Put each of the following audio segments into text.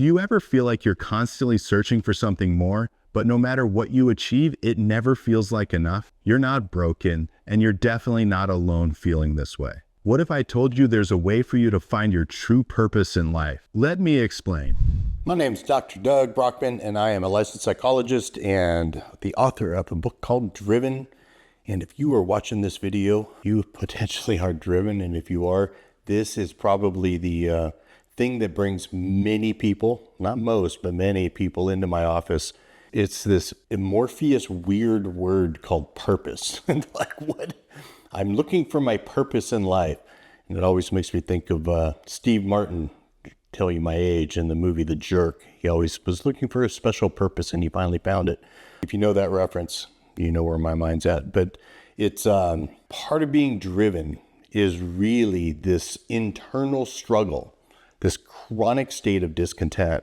Do you ever feel like you're constantly searching for something more, but no matter what you achieve, it never feels like enough? You're not broken, and you're definitely not alone feeling this way. What if I told you there's a way for you to find your true purpose in life? Let me explain. My name is Dr. Doug Brackmann, and I am a licensed psychologist and the author of a book called Driven. And if you are watching this video, you potentially are driven. And if you are, this is probably the thing that brings many people, not most, but many people into my office. It's this amorphous, weird word called purpose. And like, what? I'm looking for my purpose in life. And it always makes me think of Steve Martin, tell you my age, in the movie The Jerk. He always was looking for a special purpose and he finally found it. If you know that reference, you know where my mind's at. But it's part of being driven is really this internal struggle, this chronic state of discontent.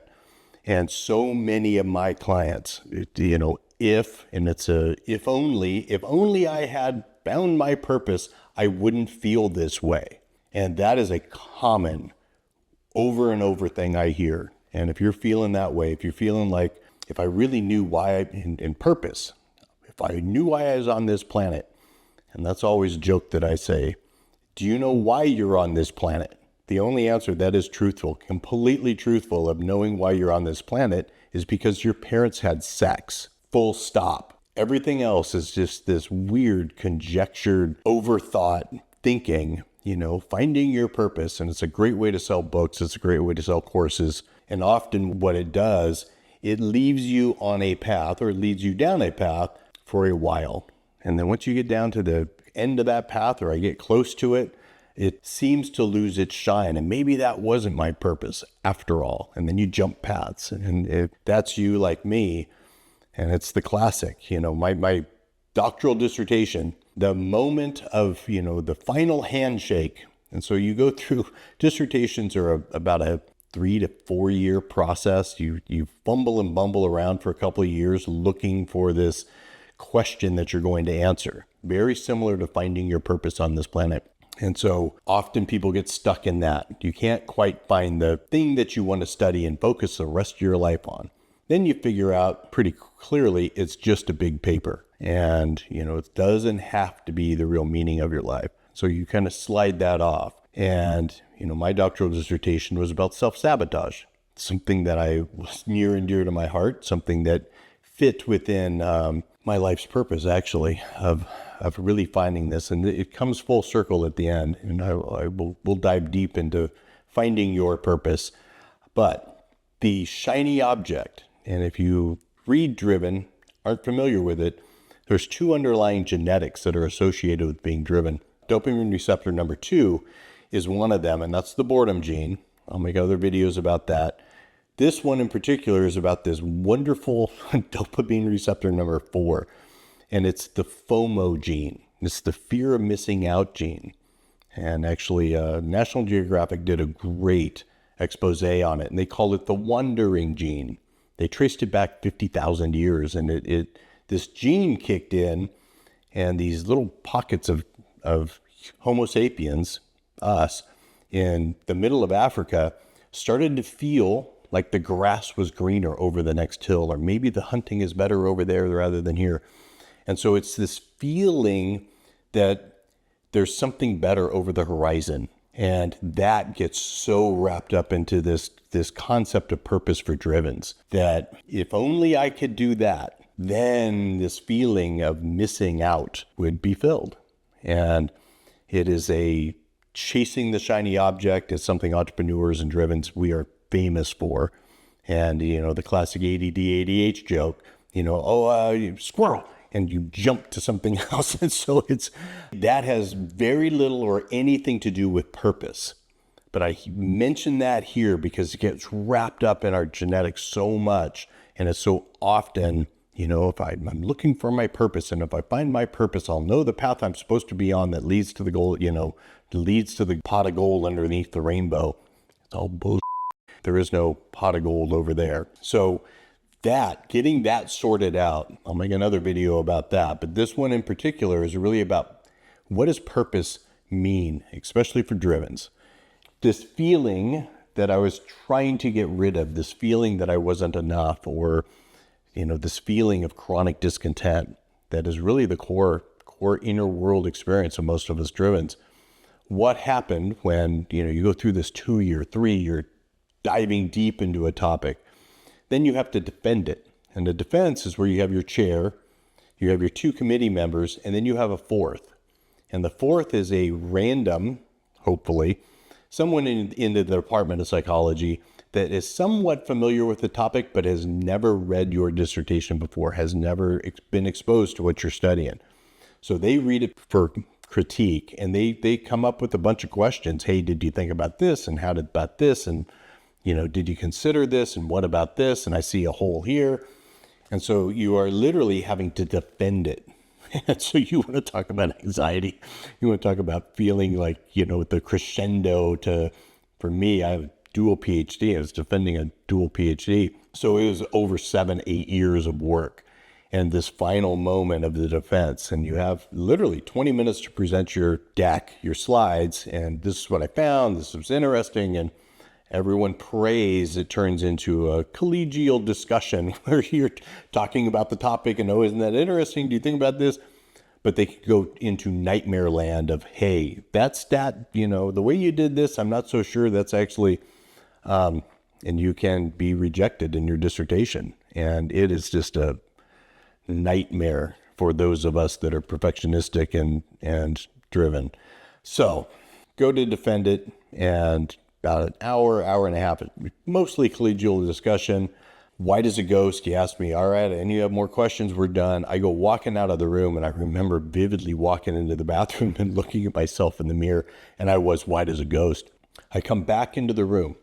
And so many of my clients, if only I had found my purpose, I wouldn't feel this way. And that is a common over and over thing I hear. And if you're feeling that way, if you're feeling like, if I really knew why, in purpose, if I knew why I was on this planet, and that's always a joke that I say, do you know why you're on this planet? The only answer that is truthful, completely truthful, of knowing why you're on this planet is because your parents had sex. Full stop. Everything else is just this weird, conjectured, overthought thinking, finding your purpose. And it's a great way to sell books. It's a great way to sell courses. And often what it does, it leaves you on a path, or it leads you down a path for a while. And then once you get down to the end of that path, or I get close to it, it seems to lose its shine. And maybe that wasn't my purpose after all. And then you jump paths. And if that's you like me, and it's the classic, my doctoral dissertation, the moment of, the final handshake. And so you go through, dissertations are about a 3 to 4 year process. You fumble and bumble around for a couple of years looking for this question that you're going to answer. Very similar to finding your purpose on this planet. And so often people get stuck in that. You can't quite find the thing that you want to study and focus the rest of your life on. Then you figure out pretty clearly it's just a big paper. And, it doesn't have to be the real meaning of your life. So you kind of slide that off. And, my doctoral dissertation was about self-sabotage, something that I was near and dear to my heart, something that fit within my life's purpose, actually, of really finding this. And it comes full circle at the end. And we'll dive deep into finding your purpose. But the shiny object, and if you read Driven, aren't familiar with it, there's 2 underlying genetics that are associated with being driven. Dopamine receptor number 2 is one of them, and that's the boredom gene. I'll make other videos about that. This one in particular is about this wonderful dopamine receptor number 4, and it's the FOMO gene. It's the fear of missing out gene. And actually, National Geographic did a great expose on it, and they call it the wandering gene. They traced it back 50,000 years, and this gene kicked in, and these little pockets of Homo sapiens, us, in the middle of Africa, started to feel like the grass was greener over the next hill, or maybe the hunting is better over there rather than here. And so it's this feeling that there's something better over the horizon. And that gets so wrapped up into this concept of purpose for drivens, that if only I could do that, then this feeling of missing out would be filled. And it is a chasing the shiny object is something entrepreneurs and drivens, we are famous for. And, the classic ADD, ADH joke, squirrel, and you jump to something else. And so that has very little or anything to do with purpose. But I mention that here because it gets wrapped up in our genetics so much. And it's so often, if I'm looking for my purpose, and if I find my purpose, I'll know the path I'm supposed to be on that leads to the goal, leads to the pot of gold underneath the rainbow. It's all bullshit. There is no pot of gold over there. So getting that sorted out, I'll make another video about that. But this one in particular is really about what does purpose mean, especially for drivens. This feeling that I was trying to get rid of, this feeling that I wasn't enough, or, this feeling of chronic discontent that is really the core inner world experience of most of us drivens. What happened when, you go through this 2-year, 3-year diving deep into a topic, then you have to defend it. And the defense is where you have your chair, you have your 2 committee members, and then you have a fourth. And the fourth is a random, hopefully, someone in the Department of Psychology that is somewhat familiar with the topic, but has never read your dissertation before, has never been exposed to what you're studying. So they read it for critique, and they come up with a bunch of questions. Hey, did you think about this? And how about this? And, did you consider this? And what about this? And I see a hole here. And so you are literally having to defend it. And so you want to talk about anxiety. You want to talk about feeling like, the crescendo for me, I have a dual PhD. I was defending a dual PhD. So it was over 7-8 years of work. And this final moment of the defense. And you have literally 20 minutes to present your deck, your slides. And this is what I found. This was interesting. And everyone prays. It turns into a collegial discussion where you're talking about the topic and, oh, isn't that interesting? Do you think about this? But they could go into nightmare land of, hey, that's that, the way you did this, I'm not so sure that's actually, and you can be rejected in your dissertation. And it is just a nightmare for those of us that are perfectionistic and driven. So go to defend it, and about an hour and a half, mostly collegial discussion. White as a ghost. He asked me, all right, and you have more questions? We're done. I go walking out of the room, and I remember vividly walking into the bathroom and looking at myself in the mirror, and I was white as a ghost. I come back into the room,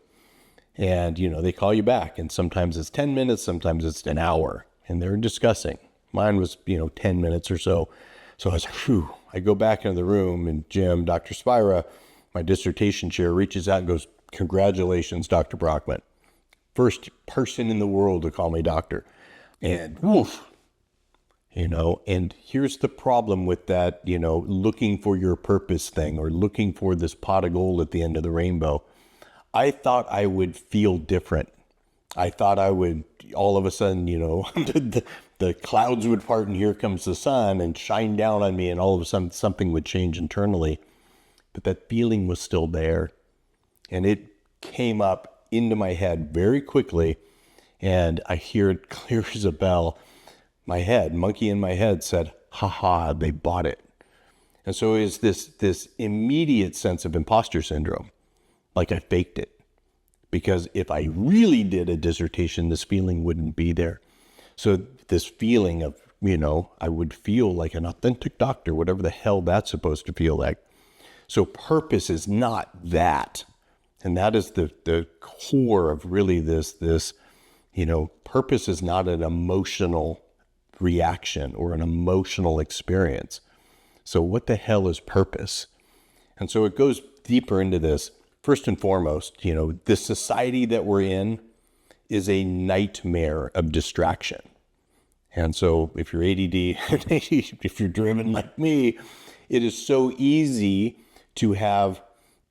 and, they call you back, and sometimes it's 10 minutes, sometimes it's an hour, and they're discussing. Mine was, 10 minutes or so. So I was like, whew. I go back into the room, and Jim, Dr. Spira, my dissertation chair, reaches out and goes, congratulations, Dr. Brackmann. First person in the world to call me doctor. And woof, and here's the problem with that, looking for your purpose thing, or looking for this pot of gold at the end of the rainbow. I thought I would feel different. I thought I would, all of a sudden, the clouds would part and here comes the sun and shine down on me, and all of a sudden something would change internally. But that feeling was still there. And it came up into my head very quickly, and I hear it clear as a bell. My head, monkey in my head, said, ha, they bought it. And so it is this immediate sense of imposter syndrome, like I faked it. Because if I really did a dissertation, this feeling wouldn't be there. So this feeling of, I would feel like an authentic doctor, whatever the hell that's supposed to feel like. So purpose is not that. And that is the core of really this, purpose is not an emotional reaction or an emotional experience. So what the hell is purpose? And so it goes deeper into this. First and foremost, this society that we're in is a nightmare of distraction. And so if you're ADD, if you're driven like me, it is so easy to have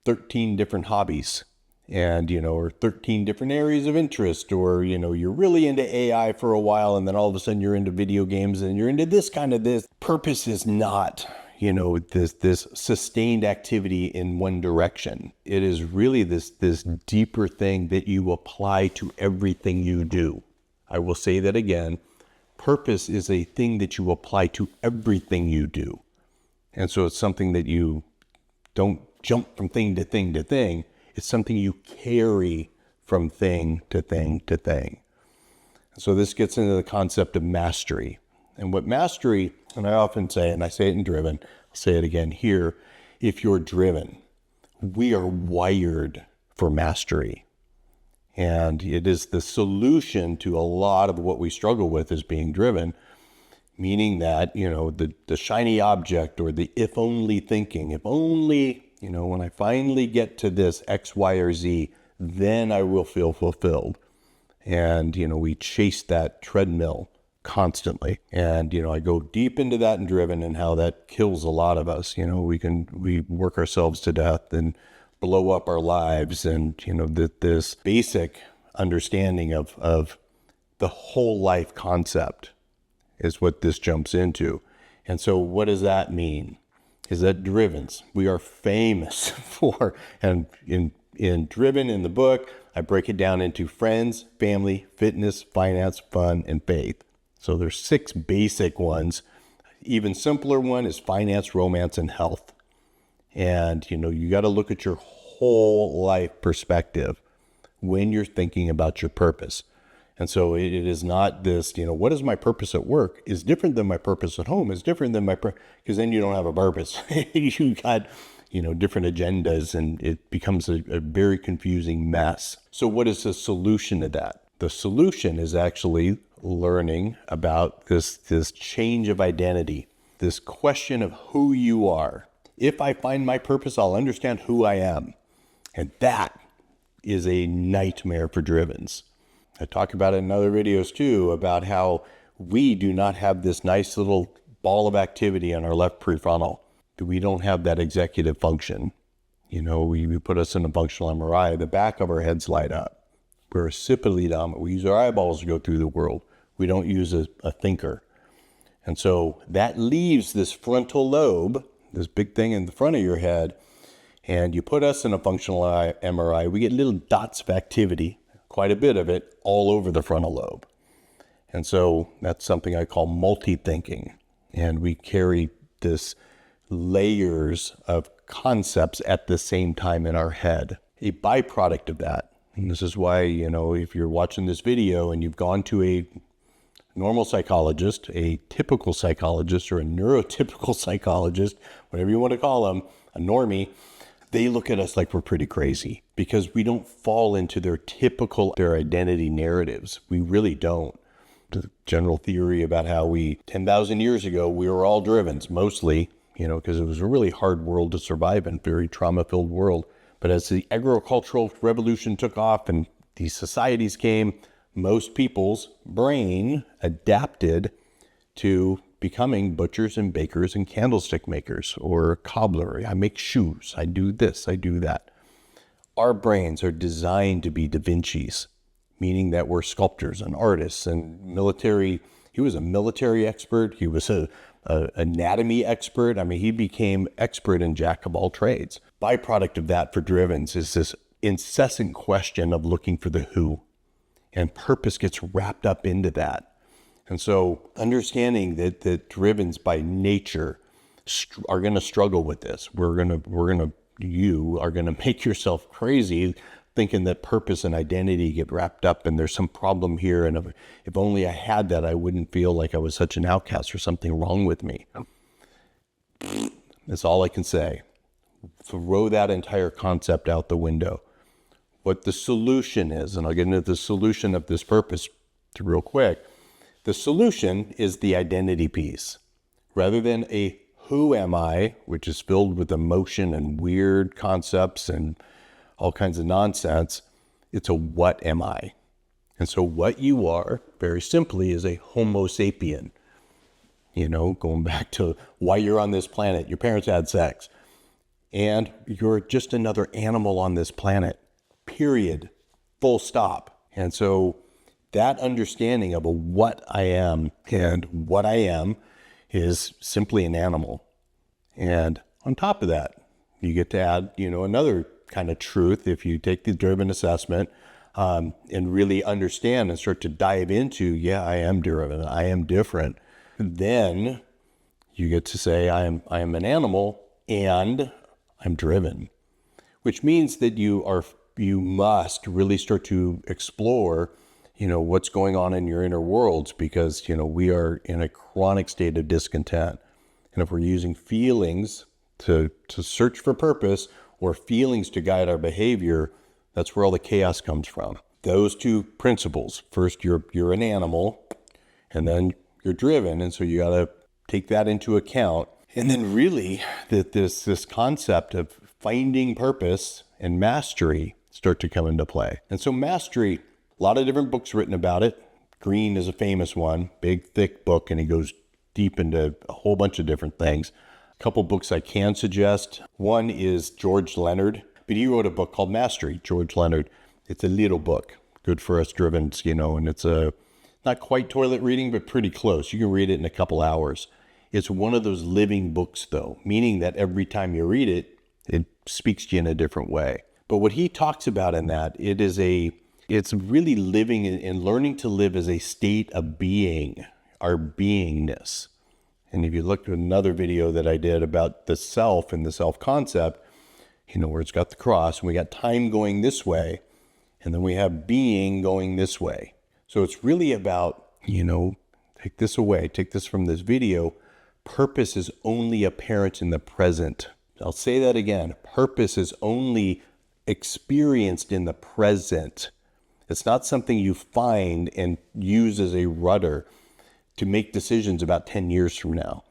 13 different hobbies and, or 13 different areas of interest, or, you're really into AI for a while, and then all of a sudden you're into video games and you're into this kind of this. Purpose is not, this sustained activity in one direction. It is really this deeper thing that you apply to everything you do. I will say that again. Purpose is a thing that you apply to everything you do. And so it's something that you don't jump from thing to thing to thing. It's something you carry from thing to thing to thing. So this gets into the concept of mastery. And what mastery, and I often say, and I say it in Driven, I'll say it again here, if you're driven, we are wired for mastery. And it is the solution to a lot of what we struggle with as being driven, meaning that, the shiny object or the if only thinking, if only, when I finally get to this X, Y, or Z, then I will feel fulfilled. And, we chase that treadmill constantly. And, I go deep into that in Driven and how that kills a lot of us. We work ourselves to death and blow up our lives, and this basic understanding of the whole life concept is what this jumps into. And so what does that mean? Is that Drivens, we are famous for, and in Driven in the book, I break it down into friends, family, fitness, finance, fun, and faith. So there's 6 basic ones. Even simpler one is finance, romance, and health. And, you got to look at your whole life perspective when you're thinking about your purpose. And so it is not this, what is my purpose at work is different than my purpose at home, is different than because then you don't have a purpose. You got, different agendas, and it becomes a very confusing mess. So what is the solution to that? The solution is actually learning about this change of identity, this question of who you are. If I find my purpose, I'll understand who I am. And that is a nightmare for Drivens. I talk about it in other videos too, about how we do not have this nice little ball of activity on our left prefrontal. We don't have that executive function. We put us in a functional MRI, the back of our heads light up. We're occipitally dominant. We use our eyeballs to go through the world. We don't use a thinker. And so that leaves this frontal lobe, this big thing in the front of your head, and you put us in a functional MRI, we get little dots of activity, quite a bit of it, all over the frontal lobe. And so that's something I call multi-thinking. And we carry this layers of concepts at the same time in our head. A byproduct of that, and this is why, if you're watching this video and you've gone to a normal psychologist, a typical psychologist, or a neurotypical psychologist, whatever you want to call them, a normie, they look at us like we're pretty crazy because we don't fall into their identity narratives. We really don't. The general theory about how 10,000 years ago, we were all Drivens, mostly, because it was a really hard world to survive in, very trauma-filled world. But as the agricultural revolution took off and these societies came, most people's brain adapted to becoming butchers and bakers and candlestick makers, or cobbler. I make shoes. I do this. I do that. Our brains are designed to be Da Vinci's, meaning that we're sculptors and artists and military. He was a military expert. He was a anatomy expert. He became expert in jack of all trades. Byproduct of that for Drivens is this incessant question of looking for the who, and purpose gets wrapped up into that. And so understanding that Drivens by nature are going to struggle with this. You are going to make yourself crazy thinking that purpose and identity get wrapped up and there's some problem here. And if only I had that, I wouldn't feel like I was such an outcast or something wrong with me. That's all I can say. Throw that entire concept out the window. What the solution is, and I'll get into the solution of this purpose real quick. The solution is the identity piece. Rather than a who am I, which is filled with emotion and weird concepts and all kinds of nonsense, it's a what am I? And so what you are, very simply, is a Homo sapien. Going back to why you're on this planet, your parents had sex. And you're just another animal on this planet, period, full stop. And so that understanding of what I am and what I am is simply an animal. And on top of that, you get to add, another kind of truth if you take the Driven assessment and really understand and start to dive into, I am driven, I am different. Then you get to say, I am an animal and I'm driven, which means that you must really start to explore what's going on in your inner worlds, because, we are in a chronic state of discontent. And if we're using feelings to search for purpose, or feelings to guide our behavior, that's where all the chaos comes from. Those two principles. First, you're an animal, and then you're driven. And so you got to take that into account. And then really that this concept of finding purpose and mastery start to come into play. And so mastery, a lot of different books written about it. Green is a famous one, big, thick book, and he goes deep into a whole bunch of different things. A couple books I can suggest. One is George Leonard, but he wrote a book called Mastery, George Leonard. It's a little book, good for us drivens, and it's not quite toilet reading, but pretty close. You can read it in a couple hours. It's one of those living books, though, meaning that every time you read it, it speaks to you in a different way. But what he talks about in that, it's really living and learning to live as a state of being, our beingness. And if you look at another video that I did about the self and the self concept, where it's got the cross, and we got time going this way, and then we have being going this way. So it's really about, take this away, take this from this video. Purpose is only apparent in the present. I'll say that again. Purpose is only experienced in the present. It's not something you find and use as a rudder to make decisions about 10 years from now.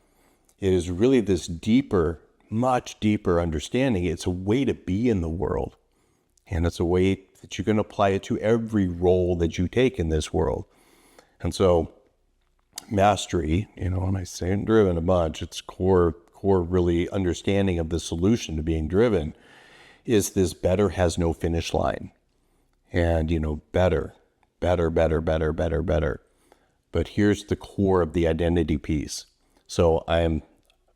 It is really this deeper, much deeper understanding. It's a way to be in the world. And it's a way that you can apply it to every role that you take in this world. And so mastery, when I say driven a bunch, it's core really understanding of the solution to being driven is this better has no finish line. And, better. But here's the core of the identity piece. So I'm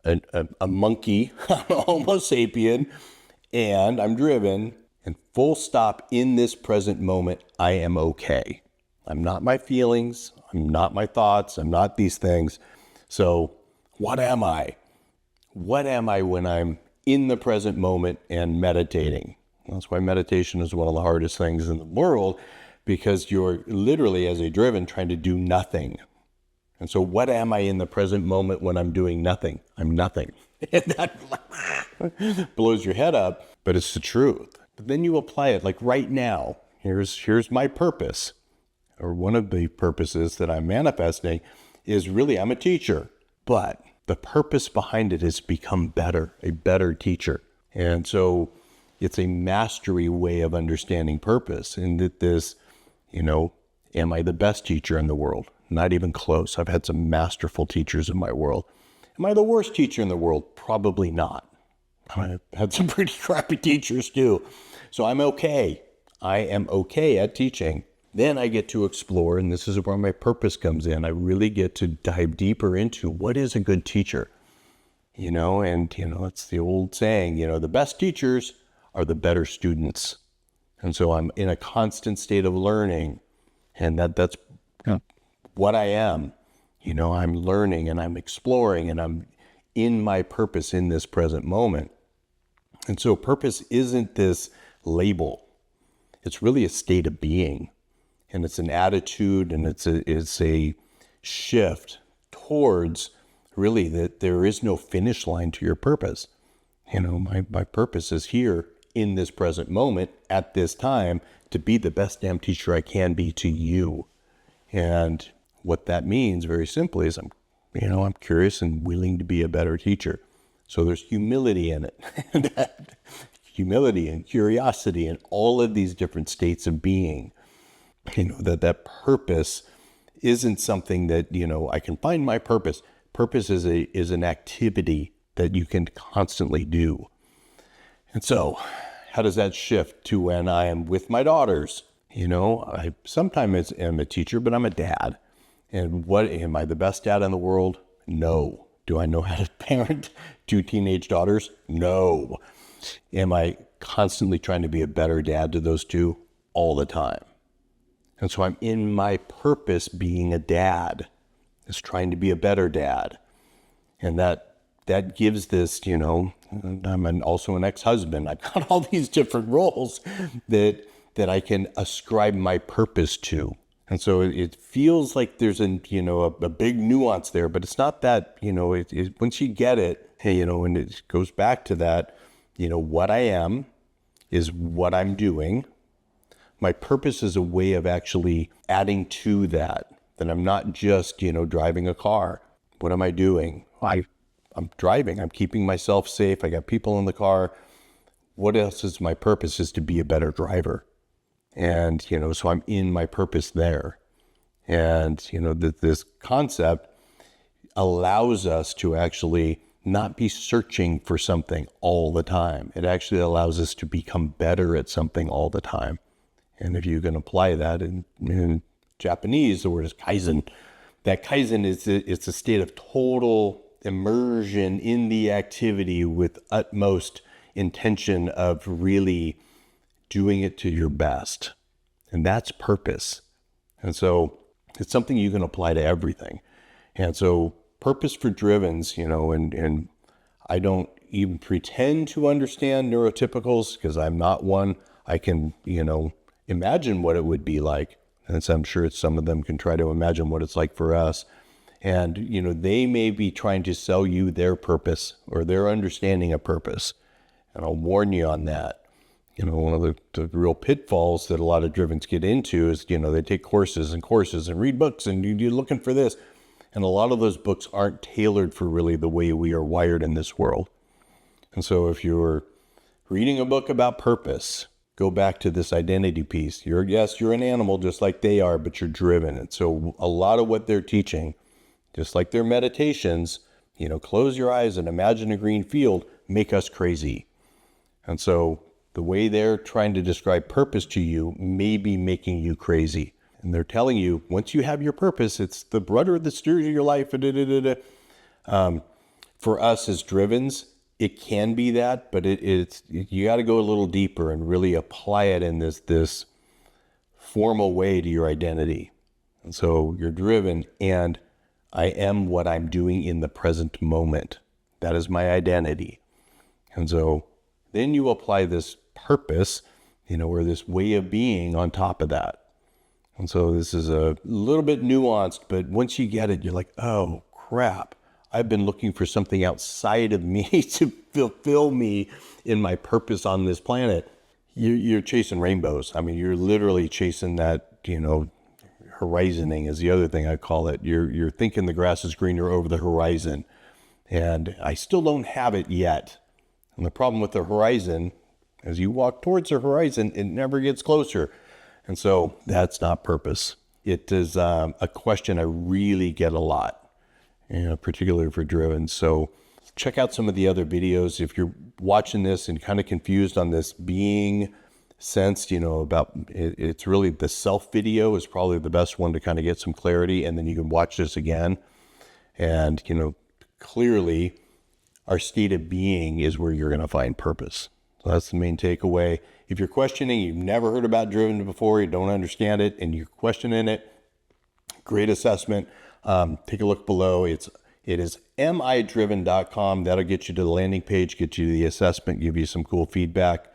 a monkey, I'm a Homo sapien, and I'm driven, and full stop in this present moment, I am okay. I'm not my feelings, I'm not my thoughts, I'm not these things. So what am I? What am I when I'm in the present moment and meditating? That's why meditation is one of the hardest things in the world, because you're literally, as a driven, trying to do nothing. And so what am I in the present moment when I'm doing nothing? I'm nothing. And that blows your head up, but it's the truth. But then you apply it, like right now, here's my purpose, or one of the purposes that I'm manifesting is really I'm a teacher, but the purpose behind it is become better, a better teacher. And so it's a mastery way of understanding purpose. And that this, am I the best teacher in the world? Not even close. I've had some masterful teachers in my world. Am I the worst teacher in the world? Probably not. I've had some pretty crappy teachers too. So I'm okay. I am okay at teaching. Then I get to explore, and this is where my purpose comes in. I really get to dive deeper into what is a good teacher. It's the old saying, the best teachers are the better students. And so I'm in a constant state of learning, and that's what I am. I'm learning and I'm exploring and I'm in my purpose in this present moment. And so purpose isn't this label. It's really a state of being, and it's an attitude, and it's a shift towards really that there is no finish line to your purpose. My purpose is here in this present moment at this time to be the best damn teacher I can be to you. And what that means very simply is I'm curious and willing to be a better teacher. So there's humility in it. Humility and curiosity and all of these different states of being. That purpose isn't something that, I can find my purpose. Purpose is an activity that you can constantly do. And so how does that shift to when I am with my daughters? I sometimes am a teacher, but I'm a dad. And am I the best dad in the world? No. Do I know how to parent 2 teenage daughters? No. Am I constantly trying to be a better dad to those 2? All the time. And so I'm in my purpose being a dad, is trying to be a better dad. And that gives this, I'm also an ex-husband. I've got all these different roles that I can ascribe my purpose to. And so it feels like there's a big nuance there, but it's not that, once you get it, and it goes back to that, what I am is what I'm doing. My purpose is a way of actually adding to that I'm not just, driving a car. What am I doing? I'm driving. I'm keeping myself safe. I got people in the car. What else is my purpose is to be a better driver. And, so I'm in my purpose there. And, this concept allows us to actually not be searching for something all the time. It actually allows us to become better at something all the time. And if you can apply that in Japanese, the word is kaizen. That kaizen it's a state of total immersion in the activity with utmost intention of really doing it to your best. And that's purpose. And so it's something you can apply to everything. And so purpose for drivens, and I don't even pretend to understand neurotypicals because I'm not one. I can, imagine what it would be like. And so I'm sure some of them can try to imagine what it's like for us. And, they may be trying to sell you their purpose or their understanding of purpose. And I'll warn you on that. One of the real pitfalls that a lot of drivens get into is, they take courses and read books and you're looking for this. And a lot of those books aren't tailored for really the way we are wired in this world. And so if you're reading a book about purpose, go back to this identity piece. You're an animal just like they are, but you're driven. And so a lot of what they're teaching, just like their meditations, close your eyes and imagine a green field, make us crazy. And so the way they're trying to describe purpose to you may be making you crazy. And they're telling you, once you have your purpose, it's the rudder that steers your life. For us as drivens, it can be that, but it's you got to go a little deeper and really apply it in this formal way to your identity. And so you're driven, and I am what I'm doing in the present moment. That is my identity. And so then you apply this purpose, or this way of being on top of that. And so this is a little bit nuanced, but once you get it, you're like, oh crap, I've been looking for something outside of me to fulfill me in my purpose on this planet. You're chasing rainbows. I mean, you're literally chasing that, horizoning is the other thing I call it. You're thinking the grass is greener over the horizon. And I still don't have it yet. And the problem with the horizon, as you walk towards the horizon, it never gets closer. And so that's not purpose. It is a question I really get a lot, particularly for driven. So check out some of the other videos. If you're watching this and kind of confused on this being sense, about it's really the self video is probably the best one to kind of get some clarity. And then you can watch this again. And, clearly our state of being is where you're going to find purpose. So that's the main takeaway. If you're questioning, you've never heard about driven before, you don't understand it, and you're questioning it, great assessment. Take a look below. It is midriven.com. That'll get you to the landing page, get you to the assessment, give you some cool feedback.